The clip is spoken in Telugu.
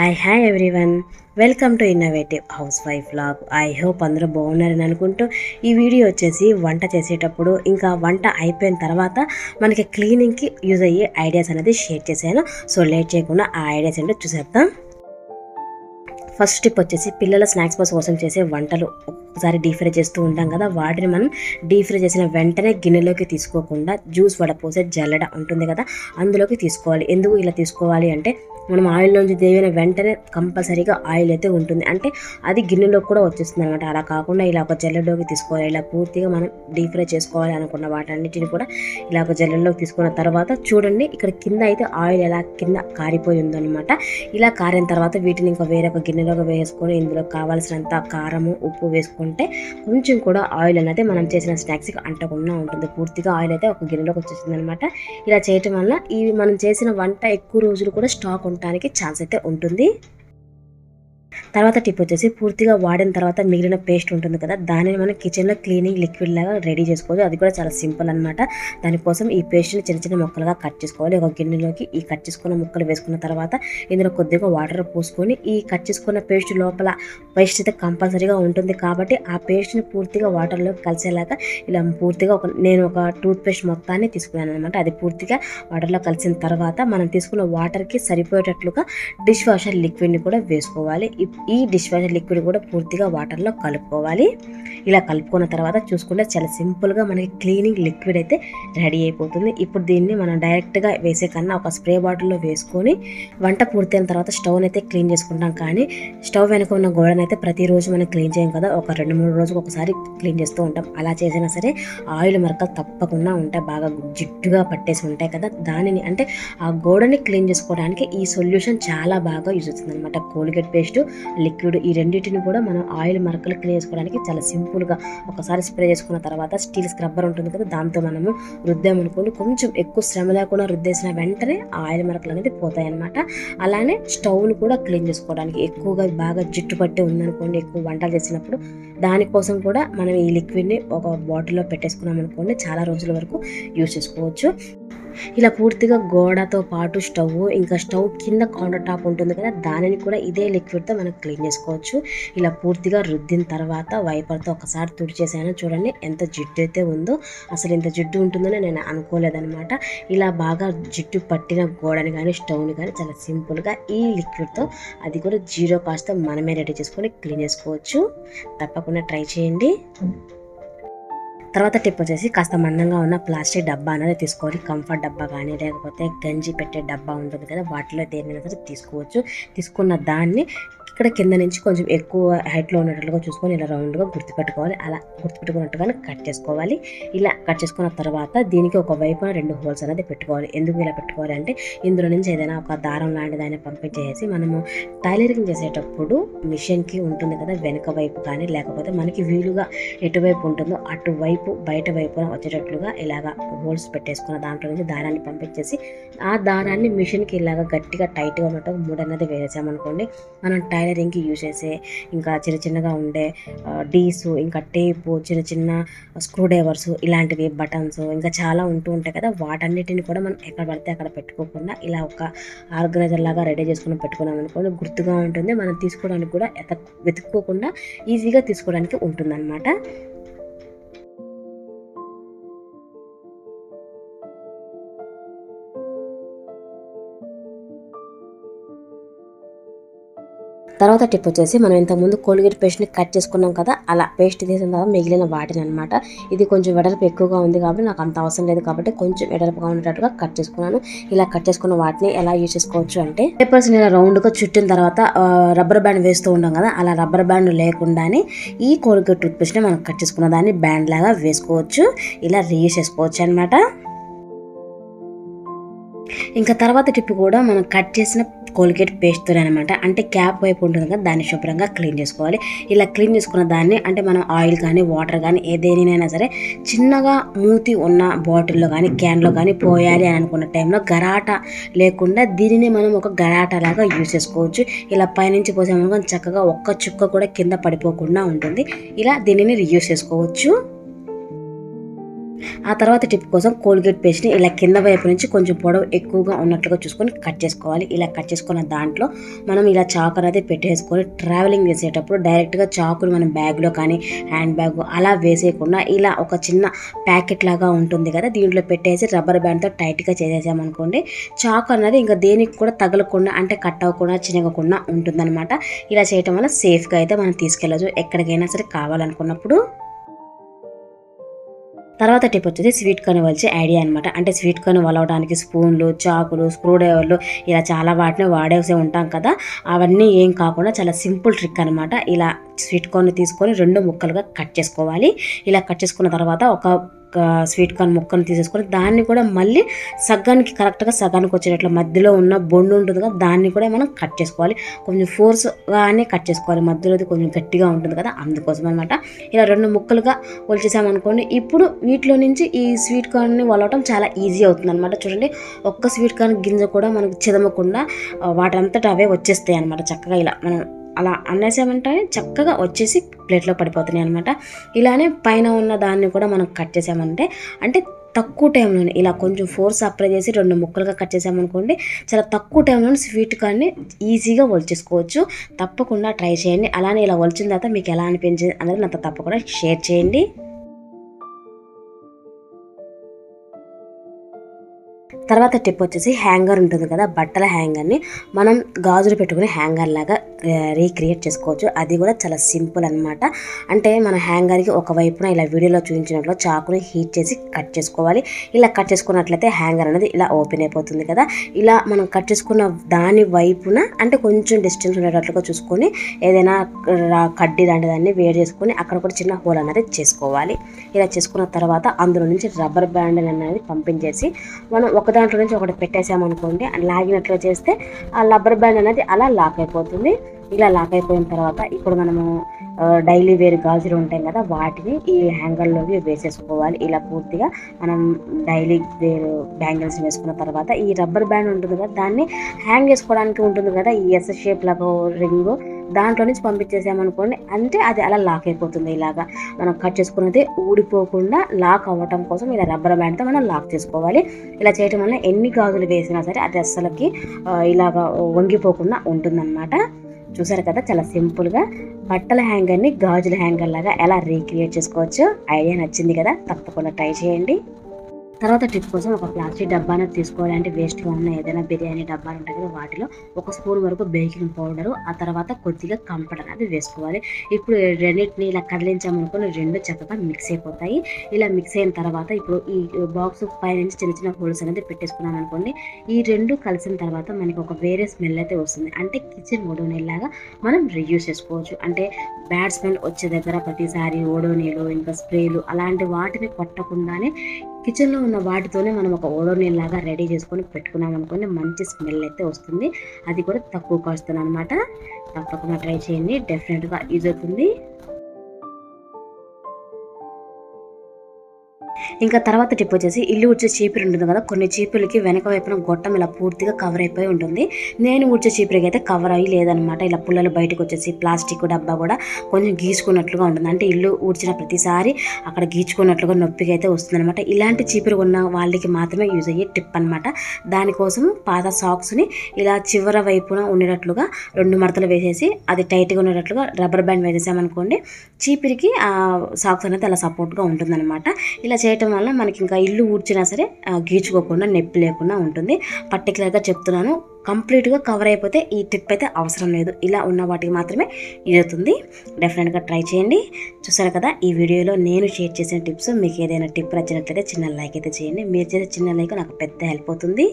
Hi everyone, welcome to innovative house wife vlog. I hope అందరూ బాగున్నారని అనుకుంటూ ఈ వీడియో వచ్చేసి వంట చేసేటప్పుడు ఇంకా వంట అయిపోయిన తర్వాత మనకి క్లీనింగ్కి యూజ్ అయ్యే ఐడియాస్ అనేది షేర్ చేశాను. సో లేట్ చేయకుండా ఆ ఐడియాస్ ఏంటో చూసేద్దాం. ఫస్ట్ టిప్ వచ్చేసి పిల్లల స్నాక్స్ బాక్స్ కోసం చేసే వంటలు ఒకసారి డీప్ ఫ్రై చేస్తూ ఉంటాం కదా, వాటిని మనం డీప్ ఫ్రై చేసిన వెంటనే గిన్నెలోకి తీసుకోకుండా జ్యూస్ వడపోసే జల్లెడ ఉంటుంది కదా, అందులోకి తీసుకోవాలి. ఎందుకు ఇలా తీసుకోవాలి అంటే మనం ఆయిల్లోంచి దేవిన వెంటనే కంపల్సరీగా ఆయిల్ అయితే ఉంటుంది, అంటే అది గిన్నెలోకి కూడా వచ్చేస్తుంది అనమాట. అలా కాకుండా ఇలా ఒక జల్లెడలోకి తీసుకోవాలి. ఇలా పూర్తిగా మనం డీప్ ఫ్రై చేసుకోవాలి అనుకున్న వాటన్నిటిని కూడా ఇలా ఒక జల్లెడలోకి తీసుకున్న తర్వాత చూడండి, ఇక్కడ కింద అయితే ఆయిల్ ఎలా కింద కారిపోయి ఉందన్నమాట. ఇలా కారిన తర్వాత వీటిని ఇంకా వేరొక గిన్నెలోకి వేసుకొని ఇందులో కావాల్సినంత కారము ఉప్పు వేసుకుంటే కొంచెం కూడా ఆయిల్ అనేది మనం చేసిన స్నాక్స్కి అంటకుండా ఉంటుంది. పూర్తిగా ఆయిల్ అయితే ఒక గిన్నెలోకి వచ్చేస్తుంది అనమాట. ఇలా చేయటం వల్ల ఇవి మనం చేసిన వంట ఎక్కువ రోజులు కూడా స్టాక్ ఉండడానికి ఛాన్స్ అయితే ఉంటుంది. తర్వాత టిప్ వచ్చేసి పూర్తిగా వాడిన తర్వాత మిగిలిన పేస్ట్ ఉంటుంది కదా, దానిని మనం కిచెన్లో క్లీనింగ్ లిక్విడ్ లాగా రెడీ చేసుకోవచ్చు. అది కూడా చాలా సింపుల్ అనమాట. దానికోసం ఈ పేస్ట్ని చిన్న చిన్న ముక్కలుగా కట్ చేసుకోవాలి. ఒక గిన్నెలోకి ఈ కట్ చేసుకున్న ముక్కలు వేసుకున్న తర్వాత ఇందులో కొద్దిగా వాటర్ పోసుకొని ఈ కట్ చేసుకున్న పేస్ట్ లోపల పేస్ట్ అయితే కంపల్సరీగా ఉంటుంది కాబట్టి ఆ పేస్ట్ని పూర్తిగా వాటర్లో కలిసేలాగా ఇలా పూర్తిగా నేను ఒక టూత్ పేస్ట్ మొత్తాన్ని తీసుకున్నాను అనమాట. అది పూర్తిగా వాటర్లో కలిసిన తర్వాత మనం తీసుకున్న వాటర్కి సరిపోయేటట్లుగా డిష్ వాషర్ లిక్విడ్ని కూడా వేసుకోవాలి. ఈ డిష్ వాషర్ లిక్విడ్ కూడా పూర్తిగా వాటర్లో కలుపుకోవాలి. ఇలా కలుపుకున్న తర్వాత చూసుకుంటే చాలా సింపుల్గా మనకి క్లీనింగ్ లిక్విడ్ అయితే రెడీ అయిపోతుంది. ఇప్పుడు దీన్ని మనం డైరెక్ట్గా వేసే కన్నా ఒక స్ప్రే బాటిల్లో వేసుకొని వంట పూర్తయిన తర్వాత స్టవ్ని అయితే క్లీన్ చేసుకుంటాం. కానీ స్టవ్ వెనుక ఉన్న గోడనైతే ప్రతిరోజు మనం క్లీన్ చేయం కదా, ఒక 2-3 రోజులకు ఒకసారి క్లీన్ చేస్తూ ఉంటాం. అలా చేసినా సరే ఆయిల్ మరకలు తప్పకుండా ఉంటాయి, బాగా జిడ్డుగా పట్టేసి ఉంటాయి కదా. దానిని అంటే ఆ గోడని క్లీన్ చేసుకోవడానికి ఈ సొల్యూషన్ చాలా బాగా యూజ్ అవుతుంది అనమాట. కోల్గేట్ పేస్ట్ లిక్విడ్ ఈ రెండింటిని కూడా మనం ఆయిల్ మరకలు క్లీన్ చేసుకోవడానికి చాలా సింపుల్గా ఒకసారి స్ప్రే చేసుకున్న తర్వాత స్టీల్ స్క్రబ్బర్ ఉంటుంది కదా, దాంతో మనము రుద్దామనుకోండి కొంచెం ఎక్కువ శ్రమ లేకుండా రుద్దేసిన వెంటనే ఆయిల్ మరకలు అనేది పోతాయి అన్నమాట. అలానే స్టవ్ను కూడా క్లీన్ చేసుకోవడానికి ఎక్కువగా బాగా జిడ్డు పట్టి ఉందనుకోండి, ఎక్కువ వంటలు చేసినప్పుడు దానికోసం కూడా మనం ఈ లిక్విడ్ని ఒక బాటిల్లో పెట్టేసుకున్నాం అనుకోండి, చాలా రోజుల వరకు యూజ్ చేసుకోవచ్చు. ఇలా పూర్తిగా గోడతో పాటు స్టవ్ ఇంకా స్టవ్ కింద కౌంటర్ టాప్ ఉంటుంది కదా, దానిని కూడా ఇదే లిక్విడ్తో మనం క్లీన్ చేసుకోవచ్చు. ఇలా పూర్తిగా రుద్దిన తర్వాత వైపర్తో ఒకసారి తుడిచేసాను. చూడండి ఎంత జిడ్డు అయితే ఉందో, అసలు ఇంత జిడ్డు ఉంటుందని నేను అనుకోలేదనమాట. ఇలా బాగా జిడ్డు పట్టిన గోడని కానీ స్టవ్ని కానీ చాలా సింపుల్గా ఈ లిక్విడ్తో, అది కూడా 0 కాస్ట్తో మనమే రెడీ చేసుకొని క్లీన్ చేసుకోవచ్చు. తప్పకుండా ట్రై చేయండి. తర్వాత టిప్ వచ్చేసి కాస్త మందంగా ఉన్న ప్లాస్టిక్ డబ్బా అనేది తీసుకోవాలి. కంఫర్ట్ డబ్బా కానీ లేకపోతే గంజి పెట్టే డబ్బా ఉంటుంది కదా, వాటిలో దేనినైనా సరే తీసుకోవచ్చు. తీసుకున్న దాన్ని ఇక్కడ కింద నుంచి కొంచెం ఎక్కువ హైట్లో ఉన్నట్లుగా చూసుకొని ఇలా రౌండ్గా గుర్తుపెట్టుకోవాలి. అలా గుర్తుపెట్టుకున్నట్టుగానే కట్ చేసుకోవాలి. ఇలా కట్ చేసుకున్న తర్వాత దీనికి ఒక వైపున 2 హోల్స్ అనేది పెట్టుకోవాలి. ఎందుకు ఇలా పెట్టుకోవాలి అంటే ఇందులో నుంచి ఏదైనా ఒక దారం లాంటిదాన్ని పంపించేసి మనము టైలరింగ్ చేసేటప్పుడు మిషన్కి ఉంటుంది కదా, వెనక వైపు కానీ లేకపోతే మనకి వీలుగా ఎటువైపు ఉంటుందో అటువైపు బయట వైపున వచ్చేటట్లుగా ఇలాగా హోల్స్ పెట్టేసుకున్న దాంట్లో నుంచి దారాన్ని పంపించేసి ఆ దారాన్ని మిషన్కి ఇలాగా గట్టిగా టైట్గా ఉన్నట్టు 3 అనేది వేసామనుకోండి, మనం టైలరింగ్కి యూజ్ చేసే ఇంకా చిన్న చిన్నగా ఉండే డీసు ఇంకా టేపు చిన్న చిన్న స్క్రూ డ్రైవర్స్ ఇలాంటివి బటన్స్ ఇంకా చాలా ఉంటూ ఉంటాయి కదా, వాటన్నిటిని కూడా మనం ఎక్కడ పడితే అక్కడ పెట్టుకోకుండా ఇలా ఒక ఆర్గనైజర్ లాగా రెడీ చేసుకుని పెట్టుకున్నాం అనుకోండి, గుర్తుగా ఉంటుంది. మనం తీసుకోవడానికి కూడా వెతుక్కోకుండా ఈజీగా తీసుకోవడానికి ఉంటుంది అన్నమాట. తర్వాత టిప్ వచ్చేసి మనం ఇంతకుముందు కోల్గేట్ పేస్ట్ని కట్ చేసుకున్నాం కదా, అలా పేస్ట్ తీసిన తర్వాత మిగిలిన వాటిని అనమాట. ఇది కొంచెం వెడల్పు ఎక్కువగా ఉంది కాబట్టి నాకు అంత అవసరం లేదు కాబట్టి కొంచెం వెడల్పుగా ఉండేటట్టుగా కట్ చేసుకున్నాను. ఇలా కట్ చేసుకున్న వాటిని ఎలా యూజ్ చేసుకోవచ్చు అంటే పేపర్స్ ఇలా రౌండ్గా చుట్టిన తర్వాత రబ్బర్ బ్యాండ్ వేస్తూ ఉంటాం కదా, అలా రబ్బర్ బ్యాండ్ లేకుండానే ఈ కోల్గేట్ టూత్ పేస్ట్ని మనం కట్ చేసుకున్న దాన్ని బ్యాండ్ లాగా వేసుకోవచ్చు. ఇలా రీయూజ్ చేసుకోవచ్చు అనమాట. ఇంకా తర్వాత టిప్ కూడా మనం కట్ చేసిన కోల్గేట్ పేస్ట్తో అనమాట, అంటే క్యాప్ వైపు ఉంటుంది కదా, దాన్ని శుభ్రంగా క్లీన్ చేసుకోవాలి. ఇలా క్లీన్ చేసుకున్న దాన్ని అంటే మనం ఆయిల్ కానీ వాటర్ కానీ ఏదేనైనా సరే చిన్నగా మూతి ఉన్న బాటిల్లో కానీ క్యాన్లో కానీ పోయాలి అని అనుకున్న టైంలో గరాట లేకుండా దీనిని మనం ఒక గరాట లాగా యూజ్ చేసుకోవచ్చు. ఇలా పైనుంచి పోసామనుకో చక్కగా ఒక్క చుక్క కూడా కింద పడిపోకుండా ఉంటుంది. ఇలా దీనిని రీయూజ్ చేసుకోవచ్చు. ఆ తర్వాత టిప్ కోసం కోల్గేట్ పేస్ట్ని ఇలా కింద వైపు నుంచి కొంచెం పొడవు ఎక్కువగా ఉన్నట్లుగా చూసుకొని కట్ చేసుకోవాలి. ఇలా కట్ చేసుకున్న దాంట్లో మనం ఇలా చాకు అనేది పెట్టేసుకొని ట్రావెలింగ్ చేసేటప్పుడు డైరెక్ట్గా చాకుని మనం బ్యాగ్లో కానీ హ్యాండ్ బ్యాగ్ అలా వేసేయకుండా ఇలా ఒక చిన్న ప్యాకెట్ లాగా ఉంటుంది కదా, దీంట్లో పెట్టేసి రబ్బర్ బ్యాండ్తో టైట్గా చేసేసామనుకోండి చాకు అన్నది ఇంకా దేనికి కూడా తగలకుండా అంటే కట్ అవ్వకుండా చినగకుండా ఉంటుందన్నమాట. ఇలా చేయటం వల్ల సేఫ్గా అయితే మనం తీసుకెళ్ళచ్చు ఎక్కడికైనా సరే కావాలనుకున్నప్పుడు. తర్వాత టిప్ వచ్చేసి స్వీట్ కార్న్ వలిచే ఐడియా అనమాట. అంటే స్వీట్ కార్న్ వలవడానికి స్పూన్లు, చాకులు, స్క్రూ డ్రైవర్లు ఇలా చాలా వాటిని వాడేసే ఉంటాం కదా, అవన్నీ ఏం కాకుండా చాలా సింపుల్ ట్రిక్ అనమాట. ఇలా స్వీట్ కార్న్ తీసుకొని 2 ముక్కలుగా కట్ చేసుకోవాలి. ఇలా కట్ చేసుకున్న తర్వాత ఒక స్వీట్ కార్న్ ముక్కను తీసేసుకొని దాన్ని కూడా మళ్ళీ కరెక్ట్గా సగానికి వచ్చేటట్లు మధ్యలో ఉన్న బొండు ఉంటుంది కదా, దాన్ని కూడా మనం కట్ చేసుకోవాలి. కొంచెం ఫోర్స్గానే కట్ చేసుకోవాలి, మధ్యలోది కొంచెం గట్టిగా ఉంటుంది కదా, అందుకోసం అనమాట. ఇలా 2 ముక్కలుగా వలిచేసామనుకోండి. ఇప్పుడు వీటిలో నుంచి ఈ స్వీట్ కార్న్ని వలవటం చాలా ఈజీ అవుతుంది అనమాట. చూడండి, ఒక్క స్వీట్ కార్న్ గింజ కూడా మనకు చిదమకుండా వాటంతటా అవే వచ్చేస్తాయి అనమాట. చక్కగా ఇలా మనం అలా అనేసామంటే చక్కగా వచ్చేసి ప్లేట్లో పడిపోతున్నాయి అనమాట. ఇలానే పైన ఉన్న దాన్ని కూడా మనం కట్ చేసామంటే అంటే తక్కువ టైంలోనే ఇలా కొంచెం ఫోర్స్ అప్లై చేసి 2 ముక్కలుగా కట్ చేసామనుకోండి, చాలా తక్కువ టైంలోనే స్వీట్ కార్న్ని ఈజీగా వలిచేసుకోవచ్చు. తప్పకుండా ట్రై చేయండి. అలానే ఇలా వలిచిన తర్వాత మీకు ఎలా అనిపించింది అనేది నాతో తప్పకుండా షేర్ చేయండి. తర్వాత టిప్ వచ్చేసి హ్యాంగర్ ఉంటుంది కదా, బట్టల హ్యాంగర్ని మనం గాజులు పెట్టుకుని హ్యాంగర్ లాగా రీక్రియేట్ చేసుకోవచ్చు. అది కూడా చాలా సింపుల్ అనమాట. అంటే మన హ్యాంగర్కి ఒకవైపున ఇలా వీడియోలో చూపించినట్లు చాకుని హీట్ చేసి కట్ చేసుకోవాలి. ఇలా కట్ చేసుకున్నట్లయితే హ్యాంగర్ అనేది ఇలా ఓపెన్ అయిపోతుంది కదా. ఇలా మనం కట్ చేసుకున్న దాని వైపున అంటే కొంచెం డిస్టెన్స్ ఉండేటట్లుగా చూసుకొని ఏదైనా కడ్డీ లాంటి దాన్ని వేడి చేసుకొని అక్కడ కూడా చిన్న హోల్ అనేది చేసుకోవాలి. ఇలా చేసుకున్న తర్వాత అందులో నుంచి రబ్బర్ బ్యాండ్ అనేది పంపించేసి మనం ఒక దాంట్లో నుంచి ఒకటి పెట్టేసామనుకోండి, లాగినట్లు చేస్తే ఆ రబ్బర్ బ్యాండ్ అనేది అలా లాక్ అయిపోతుంది. ఇలా లాక్ అయిపోయిన తర్వాత ఇప్పుడు మనము డైలీ వేర్ గాజులు ఉంటాయి కదా, వాటిని ఈ హ్యాంగర్లోకి వేసేసుకోవాలి. ఇలా పూర్తిగా మనం డైలీ వేర్ బ్యాంగిల్స్ వేసుకున్న తర్వాత ఈ రబ్బర్ బ్యాండ్ ఉంటుంది కదా, దాన్ని హ్యాంగ్ చేసుకోవడానికి ఉంటుంది కదా, ఈ ఎస్ షేప్ లాగా రింగు, దాంట్లో నుంచి పంపించేసామనుకోండి అంటే అది అలా లాక్ అయిపోతుంది. ఇలాగా మనం కట్ చేసుకున్నది ఊడిపోకుండా లాక్ అవ్వటం కోసం ఇలా రబ్బర్ బ్యాండ్తో మనం లాక్ చేసుకోవాలి. ఇలా చేయటం వల్ల ఎన్ని గాజులు వేసినా సరే అది అస్సలకి ఇలాగా వంగిపోకుండా ఉంటుందన్నమాట. చూసారు కదా, చాలా సింపుల్గా బట్టల హ్యాంగర్ని గాజుల హ్యాంగర్ లాగా ఎలా రీక్రియేట్ చేసుకోవచ్చు. ఐడియా నచ్చింది కదా, తప్పకుండా ట్రై చేయండి. తర్వాత టిప్ కోసం ఒక ప్లాస్టిక్ డబ్బాను తీసుకోవాలి. అంటే వేస్ట్గా ఉన్న ఏదైనా బిర్యానీ డబ్బాలు ఉంటాయి కదా, వాటిలో 1 స్పూన్ వరకు బేకింగ్ పౌడరు, ఆ తర్వాత కొద్దిగా కంఫర్ట్ అనేది వేసుకోవాలి. ఇప్పుడు రెండింటిని ఇలా కదిలించామనుకుని 2 చక్కగా మిక్స్ అయిపోతాయి. ఇలా మిక్స్ అయిన తర్వాత ఇప్పుడు ఈ బాక్స్ పైనుంచి చిన్న చిన్న హోల్స్ అనేది పెట్టేసుకున్నాం అనుకోండి. ఈ 2 కలిసిన తర్వాత మనకి ఒక వేరే స్మెల్ అయితే వస్తుంది. అంటే కిచెన్ ఓడోనీలాగా మనం రియూజ్ చేసుకోవచ్చు. అంటే బ్యాడ్ స్మెల్ వచ్చే దగ్గర ప్రతిసారి ఓడోనీలు ఇంకా స్ప్రేలు అలాంటి వాటిని కొట్టకుండానే కిచెన్లో ఉన్న వాటితోనే మనం ఒక ఓడోనీల్ లాగా రెడీ చేసుకొని పెట్టుకున్నాం అనుకోండి, మంచి స్మెల్ అయితే వస్తుంది. అది కూడా తక్కువ కాస్ట్ అనమాట. తప్పకుండా ట్రై చేయండి, డెఫినెట్గా యూజ్ అవుతుంది. ఇంకా తర్వాత టిప్ వచ్చేసి ఇల్లు ఉడ్చే చీపురు ఉంటుంది కదా, కొన్ని చీపులకి వెనక వైపున గొట్టం ఇలా పూర్తిగా కవర్ అయిపోయి ఉంటుంది. నేను ఉడ్చే చీపురికి అయితే కవర్ అయ్యి లేదనమాట. ఇలా పుల్లలు బయటకు వచ్చేసి ప్లాస్టిక్ డబ్బా కూడా కొంచెం గీచుకున్నట్లుగా ఉంటుంది. అంటే ఇల్లు ఊడ్చిన ప్రతిసారి అక్కడ గీచుకున్నట్లుగా నొప్పిగా అయితే వస్తుంది అనమాట. ఇలాంటి చీపురు ఉన్న వాళ్ళకి మాత్రమే యూజ్ అయ్యే టిప్ అనమాట. దానికోసం పాత సాక్స్ని ఇలా చివర వైపున ఉండేటట్లుగా 2 మడతలు వేసేసి అది టైట్గా ఉండేటట్లుగా రబ్బర్ బ్యాండ్ వేసేసామనుకోండి, చీపిరికి ఆ సాక్స్ అనేది అలా సపోర్ట్గా ఉంటుందన్నమాట. ఇలా చేయటం వల్ల మనకి ఇంకా ఇల్లు ఊడ్చినా సరే గీచుకోకుండా నొప్పి లేకుండా ఉంటుంది. పర్టికులర్గా చెప్తున్నాను, కంప్లీట్గా కవర్ అయిపోతే ఈ టిప్ అయితే అవసరం లేదు. ఇలా ఉన్న వాటికి మాత్రమే ఇది అవుతుంది. డెఫినెట్గా ట్రై చేయండి. చూసారు కదా, ఈ వీడియోలో నేను షేర్ చేసిన టిప్స్ మీకు ఏదైనా టిప్ నచ్చినట్లయితే చిన్న లైక్ అయితే చేయండి. మీరు చేసే చిన్న లైక్ నాకు పెద్ద హెల్ప్ అవుతుంది.